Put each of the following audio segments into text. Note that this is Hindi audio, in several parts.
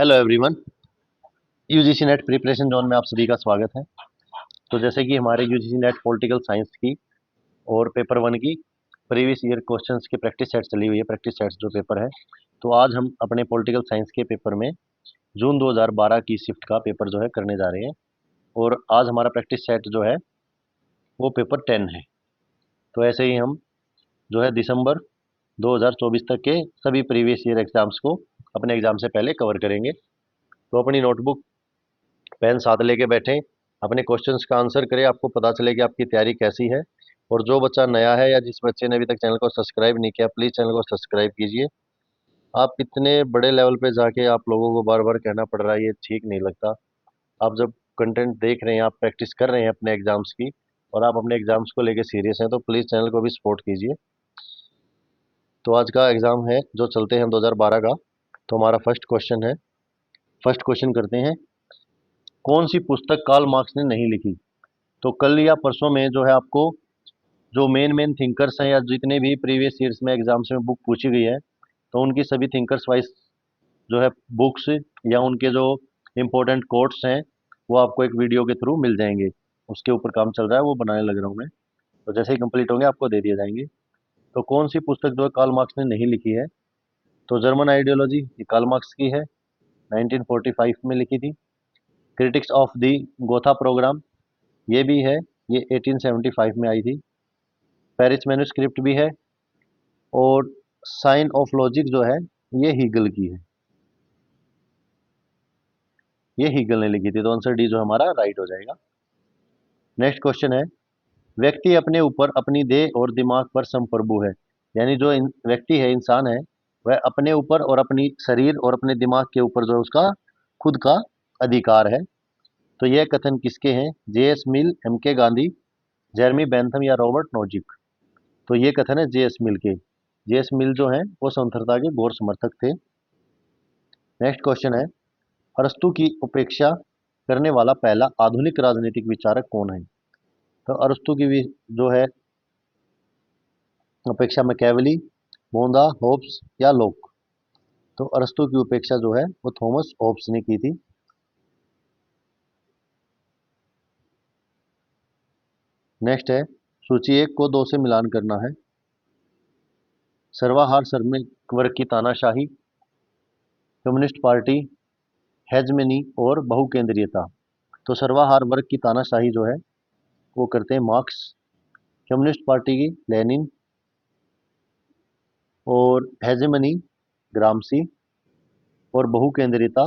Hello everyone. UGC net preparation zone में आप सभी का स्वागत है। तो जैसे कि हमारे यूजीसी नेट पॉलिटिकल साइंस की और पेपर वन की प्रीवियस ईयर क्वेश्चंस की प्रैक्टिस सेट चली हुई है, प्रैक्टिस सेट्स जो पेपर है। तो आज हम अपने पॉलिटिकल साइंस के पेपर में जून 2012 की शिफ्ट का पेपर जो है करने जा रहे हैं। और आज हमारा प्रैक्टिस सेट जो है वो पेपर 10 है। तो ऐसे ही हम जो है दिसंबर 2024 तक के सभी प्रीवियस ईयर एग्जाम्स को अपने एग्जाम से पहले कवर करेंगे। तो अपनी नोटबुक पेन साथ लेके बैठें, अपने क्वेश्चंस का आंसर करें, आपको पता चले कि आपकी तैयारी कैसी है। और जो बच्चा नया है या जिस बच्चे ने अभी तक चैनल को सब्सक्राइब नहीं किया, प्लीज़ चैनल को सब्सक्राइब कीजिए। आप इतने बड़े लेवल पे जाके आप लोगों को बार बार कहना पड़ रहा है, ये ठीक नहीं लगता। आप जब कंटेंट देख रहे हैं, आप प्रैक्टिस कर रहे हैं अपने एग्जाम्स की और आप अपने एग्जाम्स को लेके सीरियस हैं, तो प्लीज़ चैनल को भी सपोर्ट कीजिए। तो आज का एग्ज़ाम है जो चलते हैं 2012 का। तो हमारा फर्स्ट क्वेश्चन करते हैं। कौन सी पुस्तक कार्ल मार्क्स ने नहीं लिखी? तो कल या परसों में जो है आपको जो मेन थिंकर्स हैं या जितने भी प्रीवियस ईयर्स में एग्जाम्स में बुक पूछी गई है, तो उनकी सभी थिंकर्स वाइज जो है बुक्स या उनके जो इम्पोर्टेंट कोट्स हैं वो आपको एक वीडियो के थ्रू मिल जाएंगे। उसके ऊपर काम चल रहा है, वो बनाने लग रहा हूँ मैं। तो जैसे ही कंप्लीट होंगे आपको दे दिए जाएंगे। तो कौन सी पुस्तक जो है कार्ल मार्क्स ने नहीं लिखी है? तो जर्मन आइडियोलॉजी, ये कार्ल मार्क्स की है, 1945 में लिखी थी। Critics of the Gotha programme, ये भी है, ये 1875 में आई थी। पेरिस मैन्युस्क्रिप्ट भी है। और साइन ऑफ लॉजिक जो है ये हीगल की है, ये हीगल ने लिखी थी। तो आंसर डी जो हमारा राइट हो जाएगा। नेक्स्ट क्वेश्चन है। व्यक्ति अपने ऊपर, अपनी देह और दिमाग पर संप्रभु है। यानी जो व्यक्ति है, इंसान है, वह अपने ऊपर और अपनी शरीर और अपने दिमाग के ऊपर जो है उसका खुद का अधिकार है। तो यह कथन किसके हैं? जे एस मिल, एम के गांधी, जेरमी बेंथम या रॉबर्ट नोजिक? तो ये कथन है जे एस मिल के। जे एस मिल जो है वो स्वतंत्रता के घोर समर्थक थे। नेक्स्ट क्वेश्चन है। अरस्तु की उपेक्षा करने वाला पहला आधुनिक राजनीतिक विचारक कौन है? तो अरस्तु की जो है उपेक्षा मैकेवली, मोंदा, होब्स या लोक? तो अरस्तु की उपेक्षा जो है वो थॉमस होब्स ने की थी। नेक्स्ट है। सूची एक को दो से मिलान करना है। सर्वाहार श्रमिक वर्ग की तानाशाही, कम्युनिस्ट पार्टी, हेजमनी और बहुकेंद्रीयता? तो सर्वाहार वर्ग की तानाशाही जो है वो करते हैं मार्क्स, कम्युनिस्ट पार्टी की लेनिन, और हेजेमनी ग्रामसी, और बहुकेंद्रीयता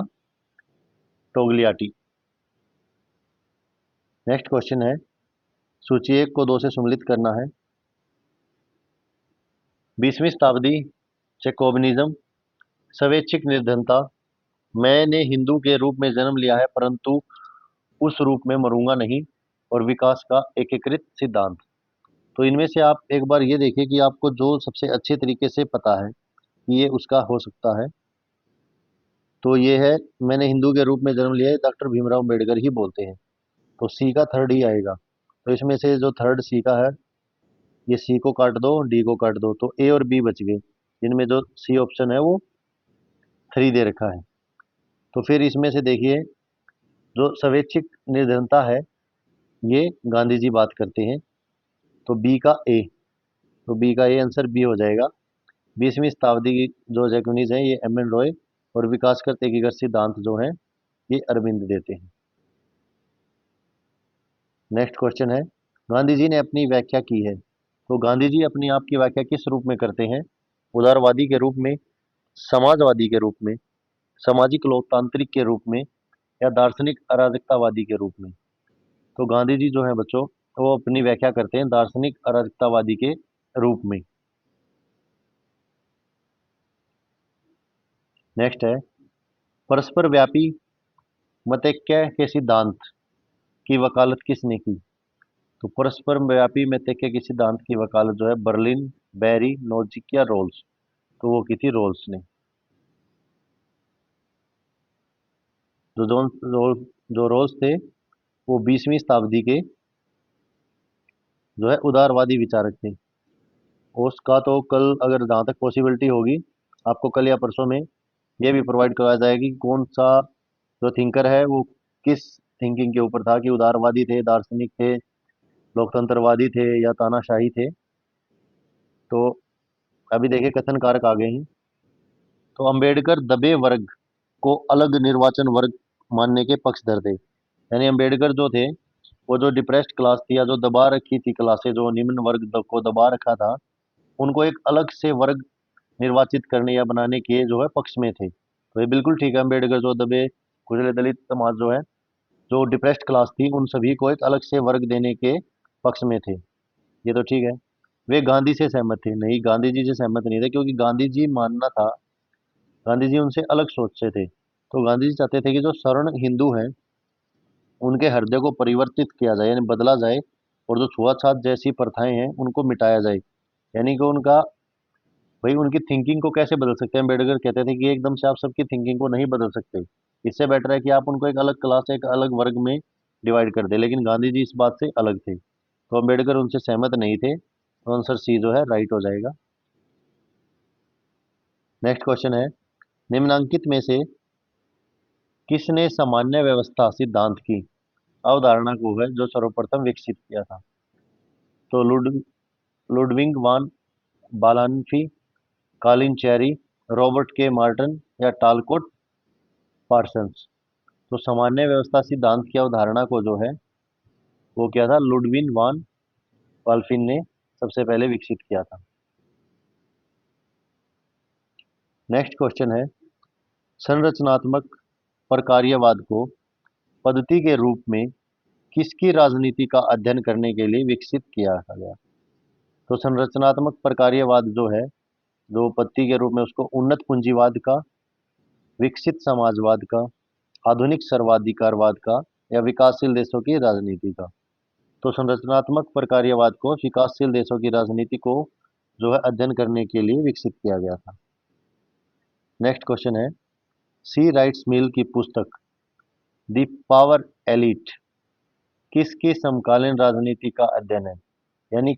टोगलियाटी। नेक्स्ट क्वेश्चन है। सूची एक को दो से सम्मिलित करना है। 20वीं शताब्दी, चेकोवनिज्म, स्वैच्छिक निर्धनता, मैंने हिंदू के रूप में जन्म लिया है परंतु उस रूप में मरूंगा नहीं, और विकास का एकीकृत सिद्धांत? तो इनमें से आप एक बार ये देखिए कि आपको जो सबसे अच्छे तरीके से पता है कि ये उसका हो सकता है। तो ये है, मैंने हिंदू के रूप में जन्म लिया है, डॉक्टर भीमराव अम्बेडकर ही बोलते हैं। तो सी का थर्ड ही आएगा। तो इसमें से जो थर्ड सी का है, ये सी को काट दो, डी को काट दो, तो ए और बी बच गए। इनमें जो सी ऑप्शन है वो 3 दे रखा है। तो फिर इसमें से देखिए, जो स्वैच्छिक निर्धनता है ये गांधी जी बात करते हैं। तो बी का ए, तो बी का ए आंसर बी हो जाएगा। 20वीं शताब्दी की जो जैकोनिज है ये एम एन रॉय, और विकास करते एकीकृत सिद्धांत जो है ये अरविंद देते हैं। नेक्स्ट क्वेश्चन है। गांधी जी ने अपनी व्याख्या की है। तो गांधी जी अपनी आप की व्याख्या किस रूप में करते हैं? उदारवादी के रूप में, समाजवादी के रूप में, सामाजिक लोकतांत्रिक के रूप में, या दार्शनिक अराजकतावादी के रूप में? तो गांधी जी जो है बच्चों, वो अपनी व्याख्या करते हैं दार्शनिक अराजकतावादी के रूप में। नेक्स्ट है। परस्पर व्यापी मतैक्य के सिद्धांत की वकालत किसने की? तो परस्पर व्यापी मतैक्य के सिद्धांत की वकालत जो है बर्लिन, बैरी, नोजिक या रोल्स? तो वो की थी रोल्स ने। जो जो रोल जो रोल्स थे वो 20वीं शताब्दी के जो है उदारवादी विचारक थे। उसका तो कल अगर जहाँ तक पॉसिबिलिटी होगी आपको कल या परसों में ये भी प्रोवाइड करवाया जाएगा कि कौन सा जो थिंकर है वो किस थिंकिंग के ऊपर था, कि उदारवादी थे, दार्शनिक थे, लोकतंत्रवादी थे या तानाशाही थे। तो अभी देखिए कथन कारक आ गए हैं। तो अंबेडकर दबे वर्ग को अलग निर्वाचन वर्ग मानने के पक्षधर थे। यानी अंबेडकर जो थे वो जो डिप्रेस्ड क्लास थी या जो दबा रखी थी क्लासें, जो निम्न वर्ग को दबा रखा था, उनको एक अलग से वर्ग निर्वाचित करने या बनाने के जो है पक्ष में थे। तो ये बिल्कुल ठीक है। अम्बेडकर जो दबे कुचले दलित समाज जो है, जो डिप्रेस्ड क्लास थी, उन सभी को एक अलग से वर्ग देने के पक्ष में थे। ये तो ठीक है। वे गांधी से सहमत थे? नहीं, गांधी जी से सहमत नहीं थे, क्योंकि गांधी जी मानना था, गांधी जी उनसे अलग सोच से थे। तो गांधी जी चाहते थे कि जो सवर्ण हिंदू हैं उनके हृदय को परिवर्तित किया जाए, यानी बदला जाए, और जो छुआछात जैसी प्रथाएं हैं उनको मिटाया जाए। यानी कि उनका, भाई उनकी थिंकिंग को कैसे बदल सकते हैं? अम्बेडकर कहते थे कि एकदम से आप सबकी थिंकिंग को नहीं बदल सकते, इससे बेटर है कि आप उनको एक अलग क्लास, एक अलग वर्ग में डिवाइड कर दे। लेकिन गांधी जी इस बात से अलग थे, तो अम्बेडकर उनसे सहमत नहीं थे। तो आंसर सी जो है राइट हो जाएगा। नेक्स्ट क्वेश्चन है, निम्नांकित में से किसने सामान्य व्यवस्था सिद्धांत की अवधारणा को है जो सर्वप्रथम विकसित किया था? तो लुडविंग वान बालानफी, कॉलिन चेरी, रॉबर्ट के मार्टन या टालकोट पार्सन्स। तो सामान्य व्यवस्था सिद्धांत की अवधारणा को जो है वो क्या था, लुडविन वान बाल्फिन ने सबसे पहले विकसित किया था। नेक्स्ट क्वेश्चन है, संरचनात्मक प्रकार्यवाद को पद्धति के रूप में किसकी राजनीति का अध्ययन करने के लिए विकसित किया गया? तो संरचनात्मक प्रकार्यवाद जो है, जो पद्धति के रूप में, उसको उन्नत पूंजीवाद का, विकसित समाजवाद का, आधुनिक सर्वाधिकारवाद का या विकासशील देशों की राजनीति का? तो संरचनात्मक प्रकार्यवाद को विकासशील देशों की राजनीति को जो है अध्ययन करने के लिए विकसित किया गया था। नेक्स्ट क्वेश्चन है, सी राइट्स मिल की पुस्तक द पावर एलिट किसकी समकालीन राजनीति का अध्ययन है? यानी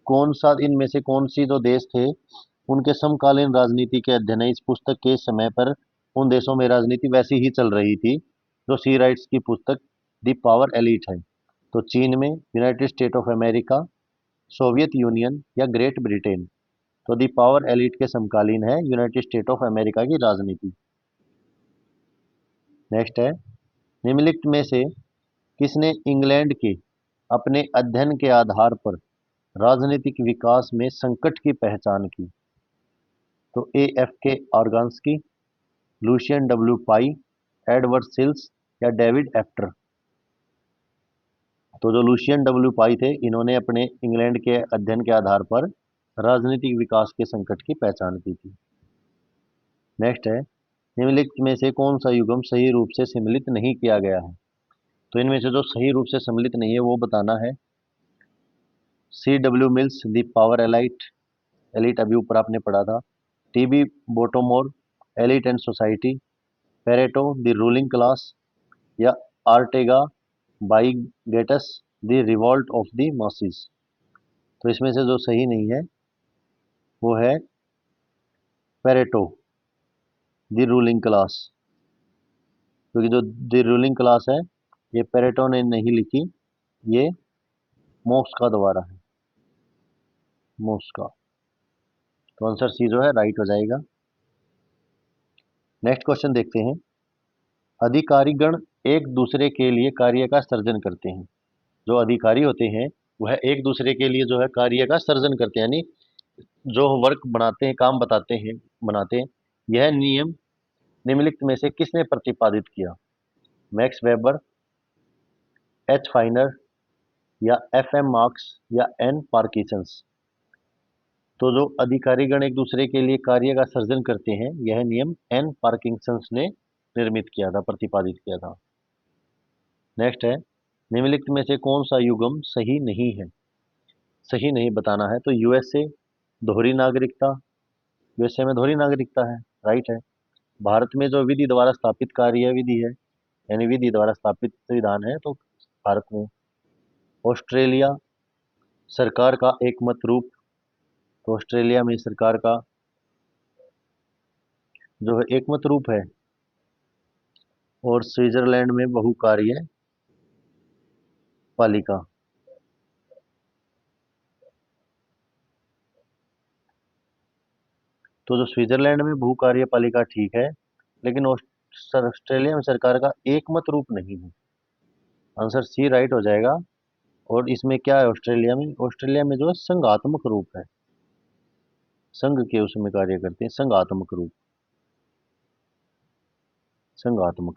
कौन सा, इनमें से कौन सी जो देश थे उनके समकालीन राजनीति के अध्ययन है? इस पुस्तक के समय पर उन देशों में राजनीति वैसी ही चल रही थी जो सी राइट्स की पुस्तक द पावर एलिट है। तो चीन में, United state of America, Soviet union या ग्रेट ब्रिटेन? तो दी पावर एलिट के समकालीन है यूनाइटेड स्टेट ऑफ अमेरिका की राजनीति। नेक्स्ट है, निम्नलिखित में से किसने इंग्लैंड के अपने अध्ययन के आधार पर राजनीतिक विकास में संकट की पहचान की? तो ए एफ के ऑर्गान्सकी, लूशियन डब्ल्यू पाई, एडवर्ड सिल्स या डेविड एफ्टर? तो जो लूशियन डब्ल्यू पाई थे, इन्होंने अपने इंग्लैंड के अध्ययन के आधार पर राजनीतिक विकास के संकट की पहचान की थी। नेक्स्ट है, निम्नलिखित में से कौन सा युग्म सही रूप से सम्मिलित नहीं किया गया है? तो इनमें से जो सही रूप से सम्मिलित नहीं है वो बताना है। C W Mills the power elite, elite अभी ऊपर आपने पढ़ा था। T B Bottomore, elite and society, Pareto the ruling class या आर्टेगा बाई गेटस the revolt of the masses? तो इसमें से जो सही नहीं है वो है पेरेटो द रूलिंग क्लास, क्योंकि जो द रूलिंग क्लास है ये पेरेटो ने नहीं लिखी, ये मोक्स का द्वारा है, मोक्स का। तो आंसर सी जो है राइट हो जाएगा। नेक्स्ट क्वेश्चन देखते हैं, अधिकारीगण एक दूसरे के लिए कार्य का सर्जन करते हैं। जो अधिकारी होते हैं वह एक दूसरे के लिए जो है कार्य का सर्जन करते हैं, यानी जो वर्क बनाते हैं, काम बताते हैं, बनाते हैं। यह नियम निम्नलिखित में से किसने प्रतिपादित किया? मैक्स वेबर, एच फाइनर या एफ एम मार्क्स या एन पार्किंसंस? तो जो अधिकारीगण एक दूसरे के लिए कार्य का सर्जन करते हैं, यह नियम एन पार्किंसंस ने निर्मित किया था, प्रतिपादित किया था। नेक्स्ट है, निम्नलिखित में से कौन सा युग्म सही नहीं है? सही नहीं बताना है। तो यूएसए, दोहरी नागरिकता, यूएसए में दोहरी नागरिकता है, राइट है। भारत में जो विधि द्वारा स्थापित कार्य विधि है, यानी विधि द्वारा स्थापित विधान है, तो भारत में। ऑस्ट्रेलिया, सरकार का एकमत रूप, तो ऑस्ट्रेलिया में सरकार का जो है एकमत रूप है और स्विट्जरलैंड में बहुकार्य पालिका। तो जो स्विट्जरलैंड में बहुकार्य पालिका ठीक है, लेकिन ऑस्ट्रेलिया में सरकार का एकमत रूप नहीं है। आंसर सी राइट हो जाएगा। और इसमें क्या है, ऑस्ट्रेलिया में जो है संघात्मक रूप है, संघ के उसमें कार्य करते हैं, संघात्मक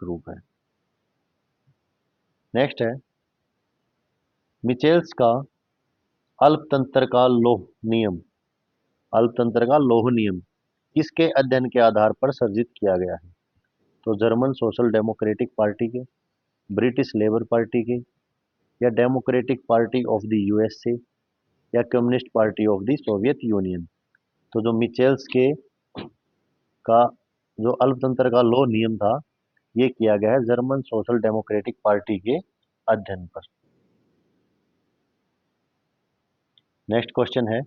रूप है। नेक्स्ट है, मिचेल्स का अल्पतंत्र का लौह नियम, अल्पतंत्र का लौह नियम किसके अध्ययन के आधार पर सर्जित किया गया है? तो जर्मन सोशल डेमोक्रेटिक पार्टी के, ब्रिटिश लेबर पार्टी के, या Democratic Party of the USA, या Communist Party of the Soviet Union. तो जो मिचेल्स के का जो अल्पतंत्र का लौह नियम था, ये किया गया है जर्मन सोशल डेमोक्रेटिक पार्टी के अध्ययन पर। नेक्स्ट क्वेश्चन है,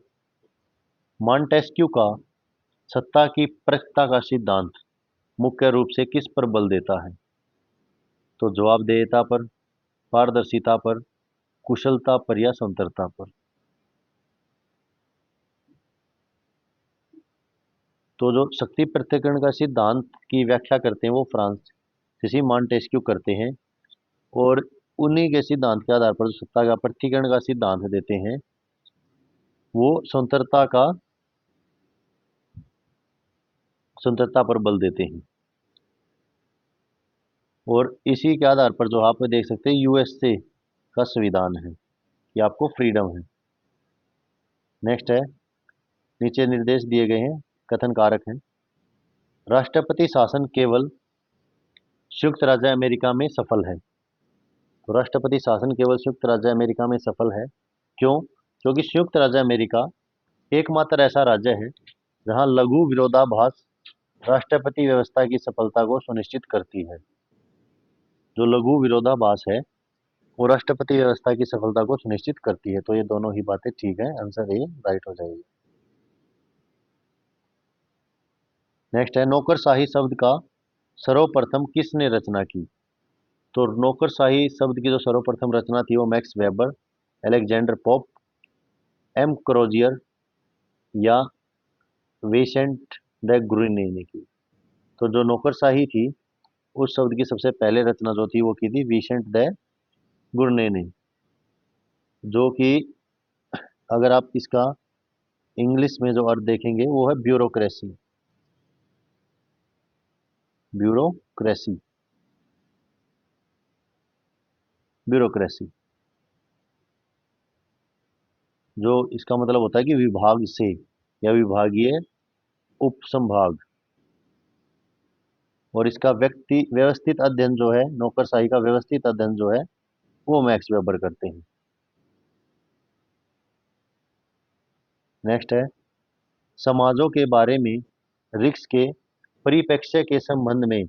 मॉन्टेस्क्यू का सत्ता की पृथकता का सिद्धांत मुख्य रूप से किस पर बल देता है? तो जवाबदेहिता पर, पारदर्शिता पर, कुशलता पर, या स्वतंत्रता पर। तो जो शक्ति पृथक्करण का सिद्धांत की व्याख्या करते हैं वो फ्रांसीसी मॉन्टेस्क्यू करते हैं, और उन्हीं के सिद्धांत के आधार पर जो सत्ता का पृथक्करण का सिद्धांत देते हैं वो स्वतंत्रता पर बल देते हैं। और इसी के आधार पर जो आप देख सकते हैं यूएसए का संविधान है कि आपको फ्रीडम है। नेक्स्ट है, नीचे निर्देश दिए गए हैं, कथन कारक हैं। राष्ट्रपति शासन केवल संयुक्त राज्य अमेरिका में सफल है। तो राष्ट्रपति शासन केवल संयुक्त राज्य अमेरिका में सफल है, क्यों? क्योंकि संयुक्त राज्य अमेरिका एकमात्र ऐसा राज्य है जहां लघु विरोधाभास राष्ट्रपति व्यवस्था की सफलता को सुनिश्चित करती है। जो लघु विरोधाभास है वो राष्ट्रपति व्यवस्था की सफलता को सुनिश्चित करती है। तो ये दोनों ही बातें ठीक है, आंसर ए राइट हो जाएगी। नेक्स्ट है, नौकरशाही शब्द का सर्वप्रथम किसने रचना की? तो नौकरशाही शब्द की जो सर्वप्रथम रचना थी वो Max Weber, Alexander Pope, M Crozier, या विसेंट द गुरने ने की। तो जो नौकरशाही थी उस शब्द की सबसे पहले रचना जो थी वो की थी विसेंट द गुरने ने, जो कि अगर आप इसका इंग्लिश में जो अर्थ देखेंगे वो है ब्यूरोक्रेसी, ब्यूरोक्रेसी, ब्यूरोक्रेसी। जो इसका मतलब होता है कि विभाग से या विभागीय उपसंभाग। और इसका व्यवस्थित अध्ययन जो है, नौकरशाही का व्यवस्थित अध्ययन जो है वो मैक्स वेबर करते हैं। नेक्स्ट है, समाजों के बारे में रिक्स के परिप्रेक्ष्य के संबंध में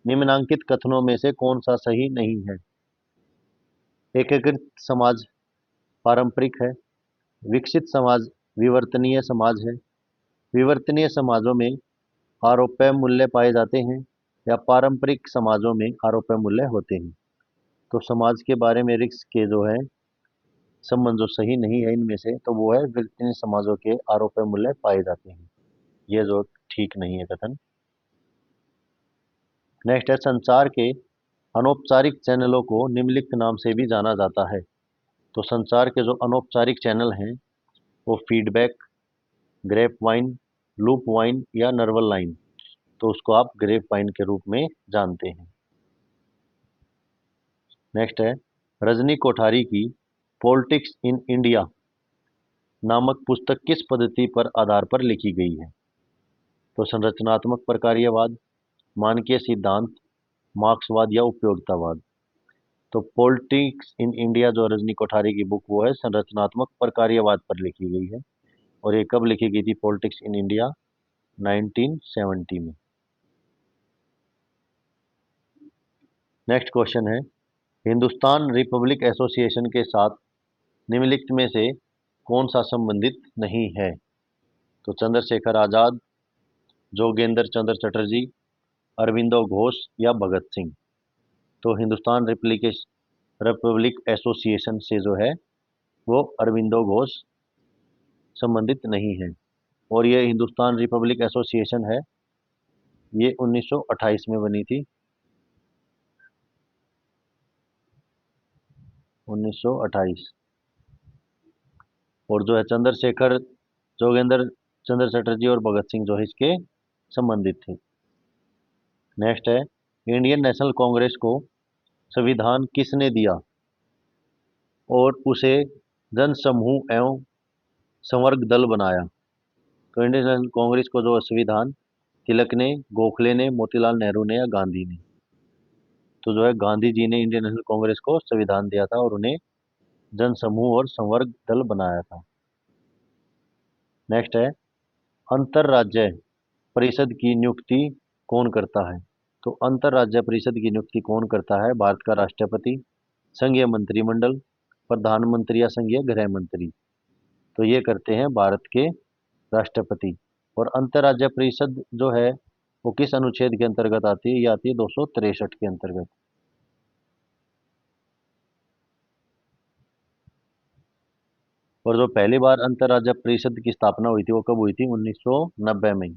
निम्नांकित कथनों में से कौन सा सही नहीं है? एकीकृत समाज पारंपरिक है, विकसित समाज विवर्तनीय समाज है, विवर्तनीय समाजों में आरोप्य मूल्य पाए जाते हैं, या पारंपरिक समाजों में आरोप्य मूल्य होते हैं। तो समाज के बारे में रिक्स के जो है संबंध जो सही नहीं है इनमें से, तो वो है विवर्तनीय समाजों के आरोप्य मूल्य पाए जाते हैं, ये जो ठीक नहीं है कथन। नेक्स्ट है, संचार के अनौपचारिक चैनलों को निम्नलिखित नाम से भी जाना जाता है। तो संचार के जो अनौपचारिक चैनल हैं वो feedback, grape vine, loop vine, या नर्वल लाइन। तो उसको आप ग्रेप वाइन के रूप में जानते हैं। नेक्स्ट है, रजनी कोठारी की पॉलिटिक्स इन इंडिया नामक पुस्तक किस पद्धति पर आधार पर लिखी गई है? तो संरचनात्मक प्रकार्यवाद, मानकीय सिद्धांत, मार्क्सवाद, या उपयोगितावाद। तो पॉलिटिक्स इन इंडिया जो रजनी कोठारी की बुक वो है संरचनात्मक प्रकार्यवाद पर लिखी गई है। और ये कब लिखी गई थी पॉलिटिक्स इन इंडिया? 1970 में। नेक्स्ट क्वेश्चन है, हिंदुस्तान रिपब्लिक एसोसिएशन के साथ निम्नलिखित में से कौन सा संबंधित नहीं है? तो चंद्रशेखर आजाद, जोगेंद्र चंद्र चटर्जी, अरविंदो घोष या भगत सिंह। तो हिंदुस्तान रिपब्लिक एसोसिएशन से जो है वो अरविंदो घोष संबंधित नहीं है। और ये हिंदुस्तान रिपब्लिक एसोसिएशन है, ये 1928 में बनी थी, 1928। और जो है चंद्रशेखर जोगेंद्र चंद्र चटर्जी और भगत सिंह जो है इसके संबंधित थे। नेक्स्ट है, इंडियन नेशनल कांग्रेस को संविधान किसने दिया और उसे जन समूह एवं संवर्ग दल बनाया। तो इंडियन नेशनल कांग्रेस को जो संविधान तिलक ने, गोखले ने, मोतीलाल नेहरू ने या गांधी ने। तो जो है गांधी जी ने इंडियन नेशनल कांग्रेस को संविधान दिया था और उन्हें जन समूह और संवर्ग दल बनाया था। नेक्स्ट है, अंतरराज्य परिषद की नियुक्ति कौन करता है। तो अंतरराज्य परिषद की नियुक्ति कौन करता है। भारत का राष्ट्रपति, संघीय मंत्रिमंडल, प्रधानमंत्री या संघीय गृह मंत्री। तो ये करते हैं भारत के राष्ट्रपति। और अंतरराज्य परिषद जो है वो किस अनुच्छेद के अंतर्गत आती है। ये आती है 263 के अंतर्गत। और जो पहली बार अंतरराज्य परिषद की स्थापना हुई थी वो कब हुई थी, 1990 में।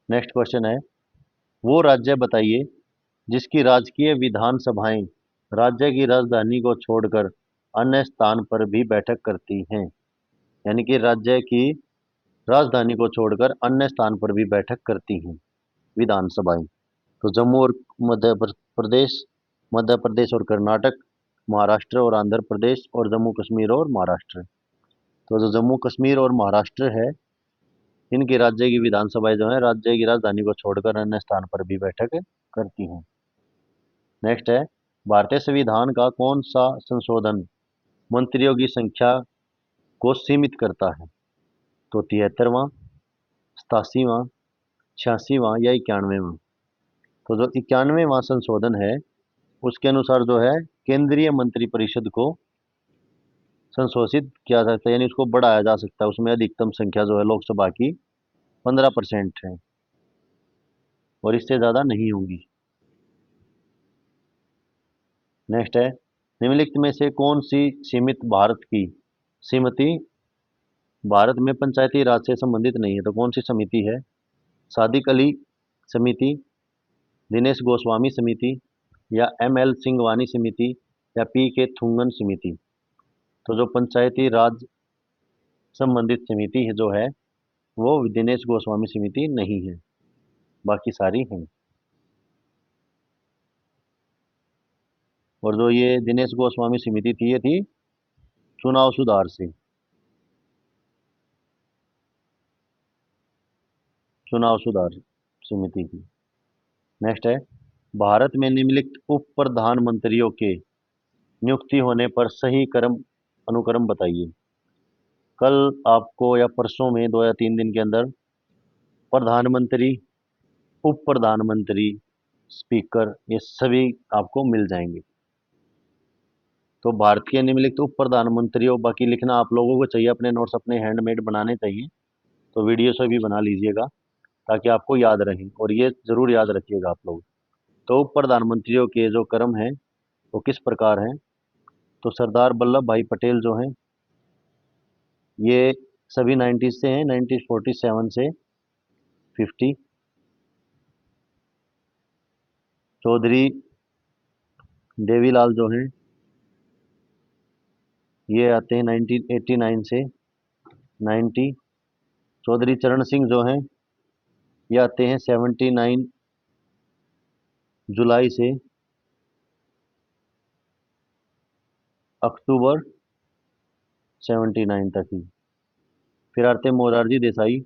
नेक्स्ट क्वेश्चन है, वो राज्य बताइए जिसकी राजकीय विधानसभाएं राज्य की राजधानी को छोड़कर अन्य स्थान पर भी बैठक करती हैं। यानी कि राज्य की राजधानी को छोड़कर अन्य स्थान पर भी बैठक करती हैं विधानसभाएं। तो जम्मू और प्रदेश, मध्य प्रदेश और कर्नाटक, महाराष्ट्र और आंध्र प्रदेश, और जम्मू कश्मीर और महाराष्ट्र। तो जो जम्मू कश्मीर और महाराष्ट्र है इनकी राज्य की विधानसभाएं जो है राज्य की राजधानी को छोड़कर अन्य स्थान पर भी बैठक करती हैं। नेक्स्ट है, भारतीय संविधान का कौन सा संशोधन मंत्रियों की संख्या को सीमित करता है। तो 73वां, 87वां, 86वां या 91वां। तो जो 91वां संशोधन है उसके अनुसार जो है केंद्रीय मंत्रिपरिषद को संशोधित किया जा सकता है, यानी उसको बढ़ाया जा सकता है। उसमें अधिकतम संख्या जो है लोकसभा की 15% है और इससे ज़्यादा नहीं होगी। नेक्स्ट है, निम्नलिखित में से कौन सी समिति भारत में पंचायती राज से संबंधित नहीं है। तो कौन सी समिति है, सादिक अली समिति, दिनेश गोस्वामी समिति, या ML सिंगवानी समिति, या PK थुंगन समिति। तो जो पंचायती राज संबंधित समिति है जो है वो दिनेश गोस्वामी समिति नहीं है, बाकी सारी हैं। और जो ये दिनेश गोस्वामी समिति थी ये थी चुनाव सुधार से, चुनाव सुधार समिति की। नेक्स्ट है, भारत में निम्नलिखित उप प्रधानमंत्रियों के नियुक्ति होने पर सही क्रम अनुक्रम बताइए। कल आपको या परसों में 2 या 3 दिन के अंदर प्रधानमंत्री, उप प्रधानमंत्री, स्पीकर ये सभी आपको मिल जाएंगे। तो भारत के निम्नलिखित उप प्रधानमंत्रियों, बाकी लिखना आप लोगों को चाहिए, अपने नोट्स अपने हैंडमेड बनाने चाहिए। तो वीडियो से भी बना लीजिएगा ताकि आपको याद रहे, और ये जरूर याद रखिएगा आप लोग। तो उप प्रधानमंत्रियों के जो क्रम हैं वो किस प्रकार हैं। तो सरदार वल्लभ भाई पटेल जो हैं ये सभी 90s से हैं, 1947 से 50। चौधरी देवीलाल जो हैं ये आते हैं 1989 से 90। चौधरी चरण सिंह जो हैं ये आते हैं 79 जुलाई से अक्टूबर 79 तक ही। फिर आते हैं मोरारजी देसाई।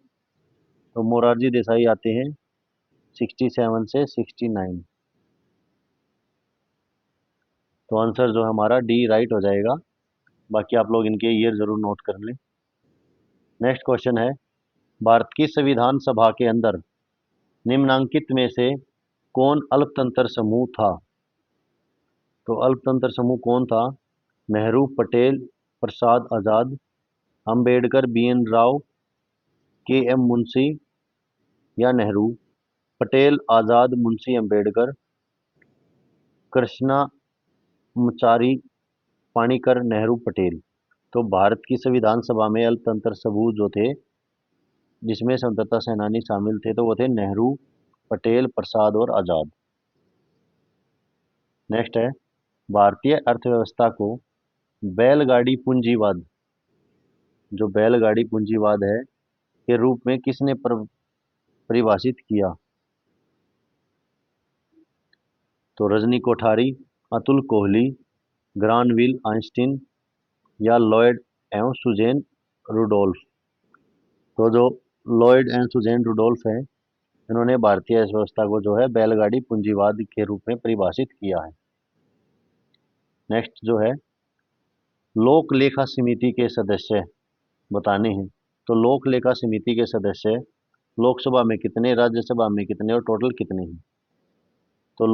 तो मोरारजी देसाई आते हैं 67 से 69। तो आंसर जो है हमारा डी राइट हो जाएगा। बाकी आप लोग इनके ईयर जरूर नोट कर लें। नेक्स्ट क्वेश्चन है, भारत की संविधान सभा के अंदर निम्नांकित में से कौन अल्पतंत्र समूह था। तो अल्पतंत्र समूह कौन था, नेहरू, पटेल, प्रसाद, आजाद, अंबेडकर, BN राव, KM मुंशी, या नेहरू, पटेल, आज़ाद, मुंशी अम्बेडकर, कृष्णामचारी, पाणिकर, नेहरू, पटेल। तो भारत की संविधान सभा में अल्पतंत्र समूह जो थे, जिसमें स्वतंत्रता सेनानी शामिल थे, तो वो थे नेहरू, पटेल, प्रसाद और आज़ाद। नेक्स्ट है, भारतीय अर्थव्यवस्था को बैलगाड़ी पूंजीवाद, जो बैलगाड़ी पूंजीवाद है, के रूप में किसने परिभाषित किया? तो रजनी कोठारी, अतुल कोहली, ग्रानविल आइंस्टीन या लॉयड एवं सुजेन रुडोल्फ। तो जो लॉयड एंड सुजेन रुडोल्फ है, इन्होंने भारतीय अर्थव्यवस्था को जो है बैलगाड़ी पूंजीवाद के रूप में परिभाषित किया है। नेक्स्ट जो है, लोक लेखा समिति के सदस्य बताने हैं। तो लोक लेखा समिति के सदस्य लोकसभा में कितने, राज्यसभा में कितने और टोटल कितने हैं? तो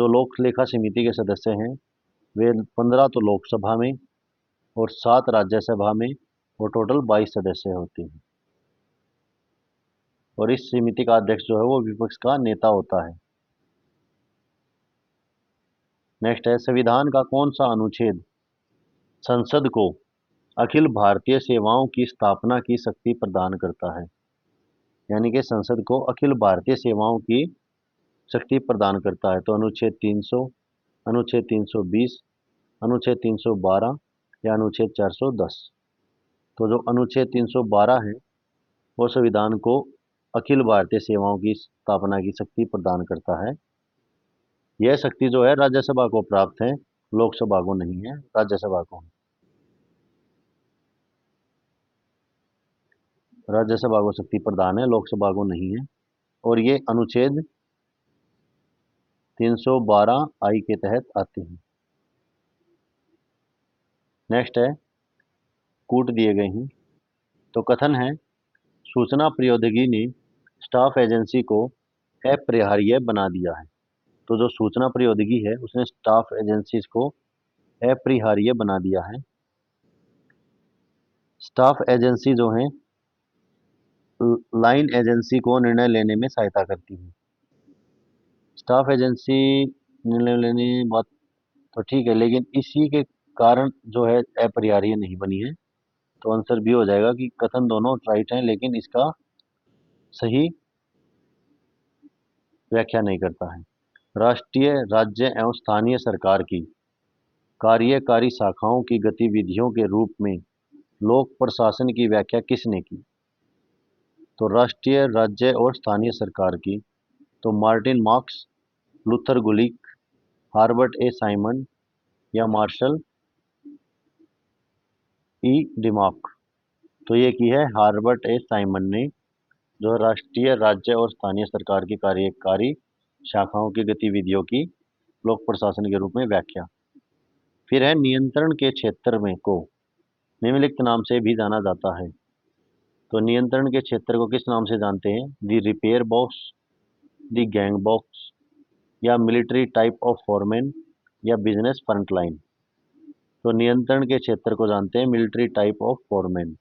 लोक लेखा समिति के सदस्य हैं, वे 15 तो लोकसभा में और 7 राज्यसभा में और टोटल 22 सदस्य होते हैं। और इस समिति का अध्यक्ष जो है वो विपक्ष का नेता होता है। नेक्स्ट है, संविधान का कौन सा अनुच्छेद संसद को अखिल भारतीय सेवाओं की स्थापना की शक्ति प्रदान करता है? यानी कि संसद को अखिल भारतीय सेवाओं की शक्ति प्रदान करता है। तो अनुच्छेद 300, अनुच्छेद 320, अनुच्छेद 312 या अनुच्छेद 410। तो जो अनुच्छेद 312 है, वो संविधान को अखिल भारतीय सेवाओं की स्थापना की शक्ति प्रदान करता है। यह शक्ति जो है राज्यसभा को प्राप्त है, लोकसभा को नहीं है, राज्यसभा को। राज्यसभा को शक्ति प्रदान है, लोकसभा को नहीं है। और ये अनुच्छेद 312 आई के तहत आते हैं। नेक्स्ट है, कूट दिए गए हैं। तो कथन है, सूचना प्रौद्योगिकी ने स्टाफ एजेंसी को अपरिहार्य बना दिया है। तो जो सूचना प्रौद्योगिकी है, उसने स्टाफ एजेंसी को अपरिहार्य बना दिया है। स्टाफ एजेंसी जो है लाइन एजेंसी को निर्णय लेने में सहायता करती है। स्टाफ एजेंसी निर्णय लेने की बात तो ठीक है, लेकिन इसी के कारण जो है अपरिहार्य नहीं बनी है। तो आंसर भी हो जाएगा कि कथन दोनों राइट हैं, लेकिन इसका सही व्याख्या नहीं करता है। राष्ट्रीय, राज्य एवं स्थानीय सरकार की कार्यकारी शाखाओं की गतिविधियों के रूप में लोक प्रशासन की व्याख्या किसने की? तो राष्ट्रीय, राज्य और स्थानीय सरकार की, तो Martin marks, Luther Gulik, हार्बर्ट A Simon या मार्शल ई डिमार्क। तो ये की है हार्बर्ट ए साइमन ने, जो राष्ट्रीय, राज्य और स्थानीय सरकार की कार्यकारी शाखाओं की गतिविधियों की लोक प्रशासन के रूप में व्याख्या। फिर है, नियंत्रण के क्षेत्र में को निम्नलिखित नाम से भी जाना जाता है। तो नियंत्रण के क्षेत्र को किस नाम से जानते हैं? दी रिपेयर बॉक्स, दी गैंग बॉक्स या मिलिट्री टाइप ऑफ फॉरमैन या बिजनेस फ्रंटलाइन। तो नियंत्रण के क्षेत्र को जानते हैं मिलिट्री टाइप ऑफ फॉरमैन।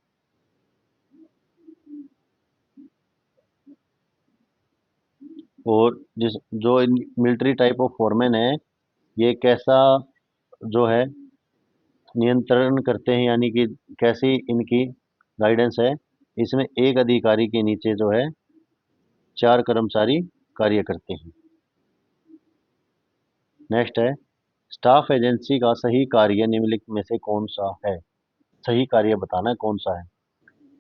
और जो मिलिट्री टाइप ऑफ फॉरमैन है, ये कैसा जो है नियंत्रण करते हैं, यानी कि कैसी इनकी गाइडेंस है? इसमें एक अधिकारी के नीचे जो है 4 कर्मचारी कार्य करते हैं। नेक्स्ट है, स्टाफ एजेंसी का सही कार्य निम्नलिखित में से कौन सा है? सही कार्य बताना है कौन सा है।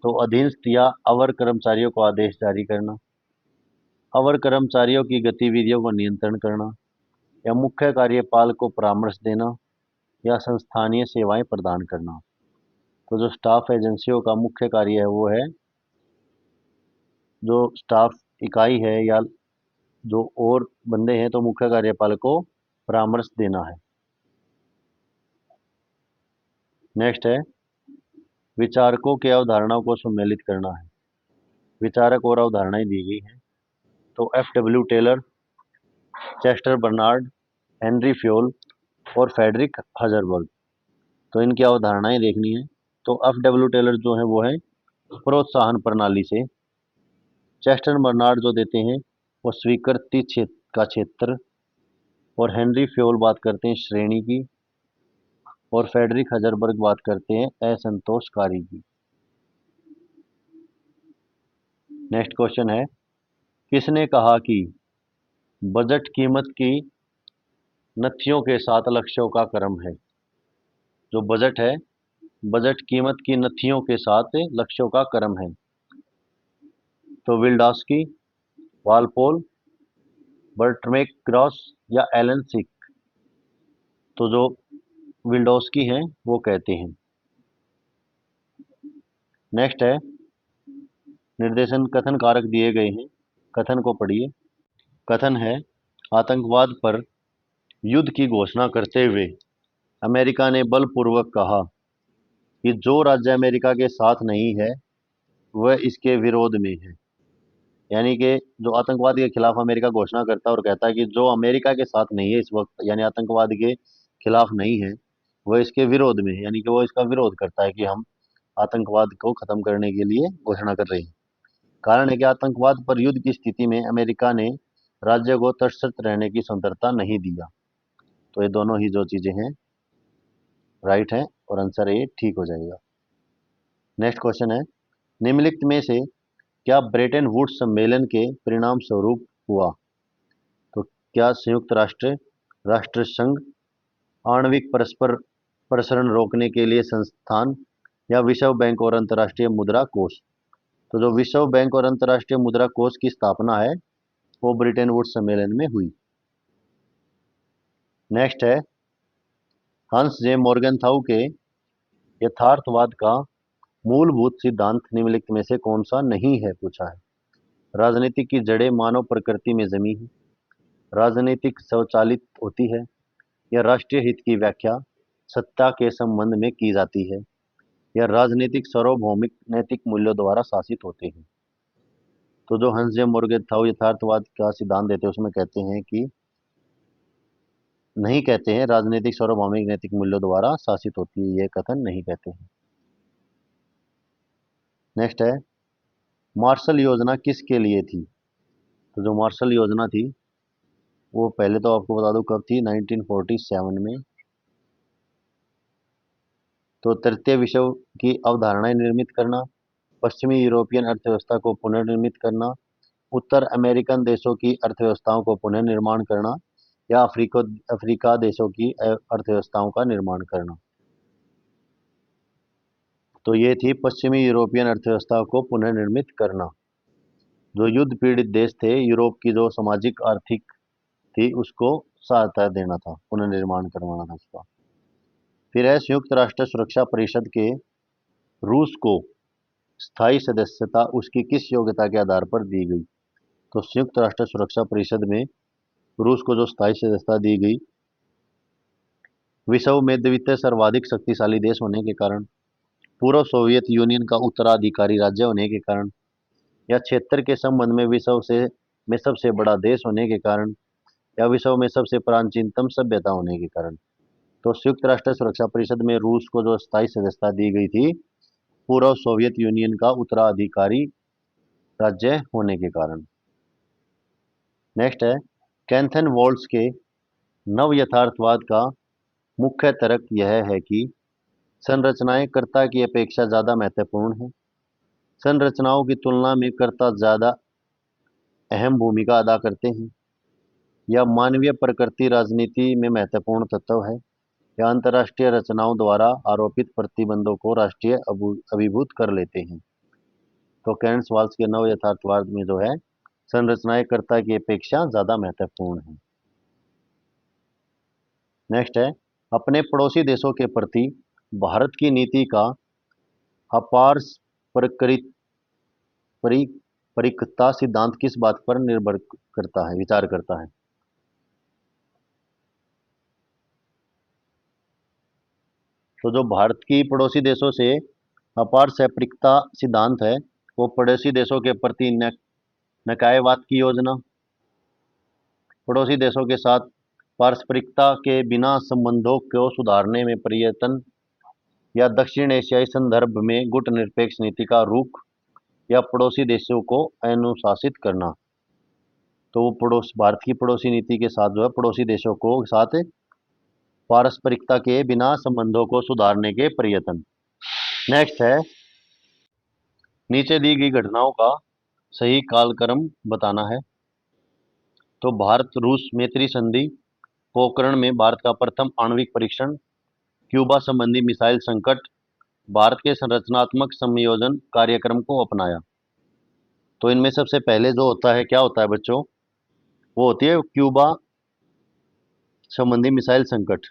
तो अधीनस्थ या अवर कर्मचारियों को आदेश जारी करना, अवर कर्मचारियों की गतिविधियों को नियंत्रण करना, या मुख्य कार्यपाल को परामर्श देना, या संस्थानीय सेवाएं प्रदान करना। तो जो स्टाफ एजेंसियों का मुख्य कार्य है, वो है जो स्टाफ इकाई है या जो और बंदे हैं, तो मुख्य कार्यपाल को परामर्श देना है। नेक्स्ट है, विचारकों के अवधारणाओं को सम्मिलित करना है। विचारक और अवधारणाएं दी गई हैं। तो F.W. Taylor, Chester Barnard, Henry Fayol और फेडरिक हजरबर्ग। तो इनकी अवधारणाएं देखनी है। तो F.W. टेलर जो है वो है प्रोत्साहन प्रणाली से, चेस्टर बर्नार्ड जो देते हैं वो स्वीकृति क्षेत्र का क्षेत्र, और हेनरी फ्योल बात करते हैं श्रेणी की, और फेडरिक हजरबर्ग बात करते हैं असंतोषकारी की। नेक्स्ट क्वेश्चन है, किसने कहा कि बजट कीमत की नथियों के साथ लक्ष्यों का क्रम है? जो बजट है, बजट कीमत की नथियों के साथ लक्ष्यों का क्रम है। तो विल्डॉस्की, वालपोल, बर्ट्रमेक क्रॉस या एलन सिक? तो जो विल्डॉस्की हैं वो कहते हैं। नेक्स्ट है, निर्देशन कथन कारक दिए गए हैं, कथन को पढ़िए। कथन है, आतंकवाद पर युद्ध की घोषणा करते हुए अमेरिका ने बलपूर्वक कहा कि जो राज्य अमेरिका के साथ नहीं है वह इसके विरोध में है। यानी कि जो आतंकवाद के खिलाफ अमेरिका घोषणा करता है और कहता है कि जो अमेरिका के साथ नहीं है इस वक्त, यानी आतंकवाद के खिलाफ नहीं है, वह इसके विरोध में है, यानी कि वो इसका विरोध करता है कि हम आतंकवाद को खत्म करने के लिए घोषणा कर रहे हैं। कारण है कि आतंकवाद पर युद्ध की स्थिति में अमेरिका ने राज्य को तटस्थ रहने की स्वतंत्रता नहीं दिया। तो ये दोनों ही जो चीजें हैं राइट है, और आंसर ये ठीक हो जाएगा। नेक्स्ट क्वेश्चन है, निम्नलिखित में से क्या ब्रेटन वुड्स सम्मेलन के परिणाम स्वरूप हुआ? तो क्या संयुक्त राष्ट्र, राष्ट्र संघ, आणविक परस्पर प्रसरण रोकने के लिए संस्थान, या विश्व बैंक और अंतर्राष्ट्रीय मुद्रा कोष? तो जो विश्व बैंक और अंतर्राष्ट्रीय मुद्रा कोष की स्थापना है वो ब्रेटन वुड्स सम्मेलन में हुई। नेक्स्ट है, हंस जे मॉर्गनथाउ के यथार्थवाद का मूलभूत सिद्धांत निम्नलिखित में से कौन सा नहीं है, पूछा है। राजनीति की जड़ें मानव प्रकृति में जमी है, राजनीतिक स्वचालित होती है, या राष्ट्रीय हित की व्याख्या सत्ता के संबंध में की जाती है, या राजनीतिक सार्वभौमिक नैतिक मूल्यों द्वारा शासित होते हैं? तो जो हंस जे मॉर्गनथाउ यथार्थवाद का सिद्धांत देते हैं उसमें कहते हैं कि नहीं कहते हैं राजनीतिक सार्वभौमिक नैतिक मूल्यों द्वारा शासित होती है, ये कथन नहीं कहते हैं। नेक्स्ट है, मार्शल योजना किसके लिए थी? तो जो मार्शल योजना थी वो पहले तो आपको बता दूं कब थी, 1947 में। तो तृतीय विश्व की अवधारणाएं निर्मित करना, पश्चिमी यूरोपियन अर्थव्यवस्था को पुनर्निर्मित करना, उत्तर अमेरिकन देशों की अर्थव्यवस्थाओं को पुनर्निर्माण करना, या अफ्रीका देशों की अर्थव्यवस्थाओं का निर्माण करना? तो ये थी पश्चिमी यूरोपियन अर्थव्यवस्था को पुनर्निर्मित करना। जो युद्ध पीड़ित देश थे यूरोप की, जो सामाजिक आर्थिक थी उसको सहायता देना था, पुनर्निर्माण करवाना था उसका। फिर है, संयुक्त राष्ट्र सुरक्षा परिषद के रूस को स्थायी सदस्यता उसकी किस योग्यता के आधार पर दी गई? तो संयुक्त राष्ट्र सुरक्षा परिषद में रूस को जो स्थायी सदस्यता दी गई, विश्व में द्वितीय सर्वाधिक शक्तिशाली देश होने के कारण, पूर्व सोवियत यूनियन का उत्तराधिकारी राज्य होने के कारण, या क्षेत्र के संबंध में विश्व से में सबसे बड़ा देश होने के कारण, या विश्व में सबसे प्राचीनतम सभ्यता होने के कारण? तो संयुक्त राष्ट्र सुरक्षा परिषद में रूस को जो स्थायी सदस्यता दी गई थी पूर्व सोवियत यूनियन का उत्तराधिकारी राज्य होने के कारण। नेक्स्ट है, कैंथन वॉल्स के नव यथार्थवाद का मुख्य तर्क यह है कि संरचनाएं कर्ता की अपेक्षा ज्यादा महत्वपूर्ण है, संरचनाओं की तुलना में कर्ता ज्यादा अहम भूमिका अदा करते हैं, या मानवीय प्रकृति राजनीति में महत्वपूर्ण तत्व है, या अंतर्राष्ट्रीय रचनाओं द्वारा आरोपित प्रतिबंधों को राष्ट्रीय अभिभूत कर लेते हैं? तो कैंथन वॉल्स के नव यथार्थवाद में जो है संरचनाएं कर्ता की अपेक्षा ज्यादा महत्वपूर्ण है। नेक्स्ट है, अपने पड़ोसी देशों के प्रति भारत की नीति का अपार परिकता सिद्धांत किस बात पर निर्भर करता है, विचार करता है? तो जो भारत की पड़ोसी देशों से अपार सपरिकता सिद्धांत है वो पड़ोसी देशों के प्रति नकायवाद की योजना, पड़ोसी देशों के साथ पारस्परिकता के बिना संबंधों को सुधारने में प्रयत्न, या दक्षिण एशियाई संदर्भ में गुटनिरपेक्ष नीति का रुख, या पड़ोसी देशों को अनुशासित करना। तो वो भारत की पड़ोसी नीति के साथ जो है पड़ोसी देशों को साथ पारस्परिकता के बिना संबंधों को सुधारने के प्रयत्न। नेक्स्ट है, नीचे दी गई घटनाओं का सही कालक्रम बताना है। तो भारत रूस मैत्री संधि, पोखरण में भारत का प्रथम आणविक परीक्षण, क्यूबा संबंधी मिसाइल संकट, भारत के संरचनात्मक संयोजन कार्यक्रम को अपनाया। तो इनमें सबसे पहले जो होता है, क्या होता है बच्चों, वो होती है क्यूबा संबंधी मिसाइल संकट।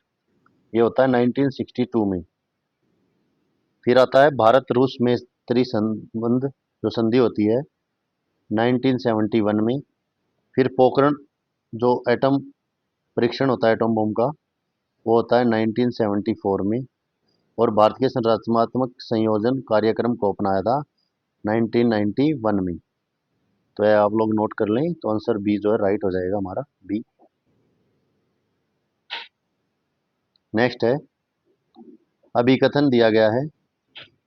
ये होता है 1962 में। फिर आता है भारत रूस मैत्री संबंध जो संधि होती है 1971 में। फिर पोखरण जो एटम परीक्षण होता है एटम बम का, वो होता है 1974 में। और भारत के संरचनात्मक संयोजन कार्यक्रम को अपनाया था 1991 में। तो ये आप लोग नोट कर लें, तो आंसर बी जो है राइट हो जाएगा हमारा, बी। नेक्स्ट है, अभिकथन दिया गया है,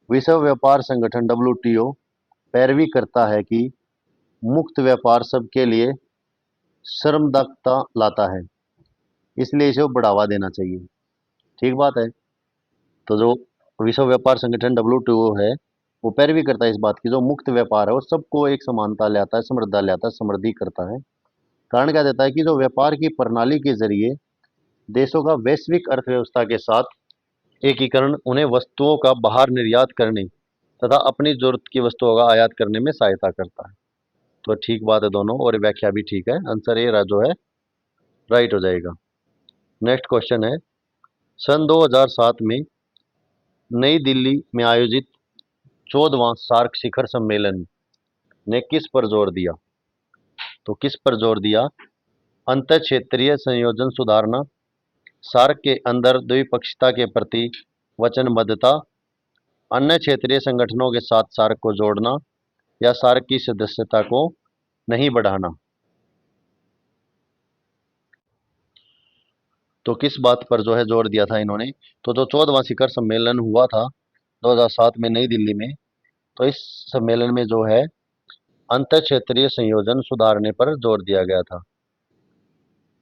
विश्व व्यापार संगठन WTO पैरवी करता है कि मुक्त व्यापार सबके लिए श्रमदक्षता लाता है, इसलिए इसे बढ़ावा देना चाहिए। ठीक बात है। तो जो विश्व व्यापार संगठन WTO है, वो पैरवी करता है इस बात की, जो मुक्त व्यापार है वो सबको एक समानता ले आता है, समृद्धता ले आता है, समृद्धि करता है। कारण क्या देता है कि जो व्यापार की प्रणाली के जरिए देशों का वैश्विक अर्थव्यवस्था के साथ एकीकरण उन्हें वस्तुओं का बाहर निर्यात करने तथा अपनी जरूरत की वस्तुओं का आयात करने में सहायता करता है। तो ठीक बात है दोनों, और व्याख्या भी ठीक है। आंसर ए जो है राइट हो जाएगा। नेक्स्ट क्वेश्चन है, सन 2007 में नई दिल्ली में आयोजित 14वां सार्क शिखर सम्मेलन ने किस पर जोर दिया? तो किस पर जोर दिया? अंतर क्षेत्रीय संयोजन सुधारना, सार्क के अंदर द्विपक्षीयता के प्रति वचनबद्धता, अन्य क्षेत्रीय संगठनों के साथ सार्क को जोड़ना, या सार्क की सदस्यता को नहीं बढ़ाना। तो किस बात पर जो है जोर दिया था इन्होंने? तो जो 14वां शिखर सम्मेलन हुआ था 2007 में नई दिल्ली में, तो इस सम्मेलन में जो है अंतर क्षेत्रीय संयोजन सुधारने पर जोर दिया गया था।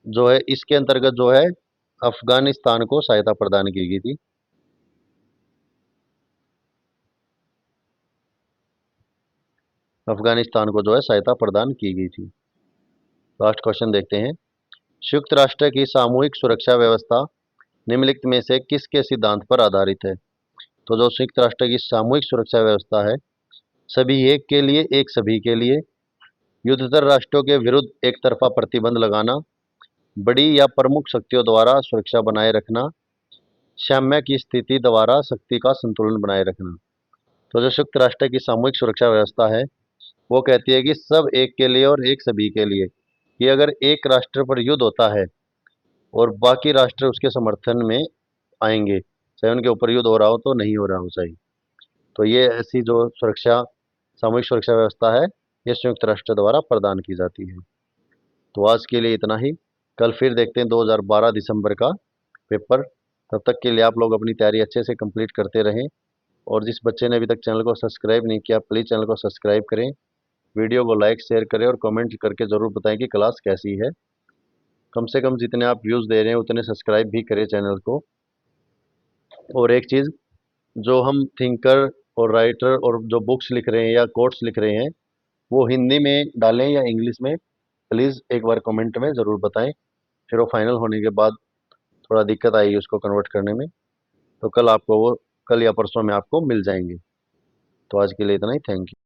जो है इसके अंतर्गत जो है अफगानिस्तान को सहायता प्रदान की गई थी। अफगानिस्तान को जो है सहायता प्रदान की गई थी। लास्ट क्वेश्चन देखते हैं, संयुक्त राष्ट्र की सामूहिक सुरक्षा व्यवस्था निम्नलिखित में से किसके सिद्धांत पर आधारित है? तो जो संयुक्त राष्ट्र की सामूहिक सुरक्षा व्यवस्था है, सभी एक के लिए एक सभी के लिए, युद्धतर राष्ट्रों के विरुद्ध एक तरफा प्रतिबंध लगाना, बड़ी या प्रमुख शक्तियों द्वारा सुरक्षा बनाए रखना, साम्य की स्थिति द्वारा शक्ति का संतुलन बनाए रखना। तो जो संयुक्त राष्ट्र की सामूहिक सुरक्षा व्यवस्था है, वो कहती है कि सब एक के लिए और एक सभी के लिए, कि अगर एक राष्ट्र पर युद्ध होता है और बाकी राष्ट्र उसके समर्थन में आएंगे, चाहे उनके ऊपर युद्ध हो रहा हो तो नहीं हो रहा हो चाहिए, तो ये ऐसी जो सुरक्षा सामूहिक सुरक्षा व्यवस्था है, ये संयुक्त राष्ट्र द्वारा प्रदान की जाती है। तो आज के लिए इतना ही, कल फिर देखते हैं 2012 दिसंबर का पेपर। तब तक के लिए आप लोग अपनी तैयारी अच्छे से कंप्लीट करते रहें, और जिस बच्चे ने अभी तक चैनल को सब्सक्राइब नहीं किया, प्लीज़ चैनल को सब्सक्राइब करें, वीडियो को लाइक शेयर करें और कमेंट करके ज़रूर बताएं कि क्लास कैसी है। कम से कम जितने आप व्यूज़ दे रहे हैं उतने सब्सक्राइब भी करें चैनल को। और एक चीज़, जो हम थिंकर और राइटर और जो बुक्स लिख रहे हैं या कोट्स लिख रहे हैं, वो हिंदी में डालें या इंग्लिश में, प्लीज़ एक बार कमेंट में ज़रूर बताएं। फिर वो फाइनल होने के बाद थोड़ा दिक्कत आएगी उसको कन्वर्ट करने में, तो कल आपको वो कल या परसों में आपको मिल जाएंगे। तो आज के लिए इतना ही, थैंक यू।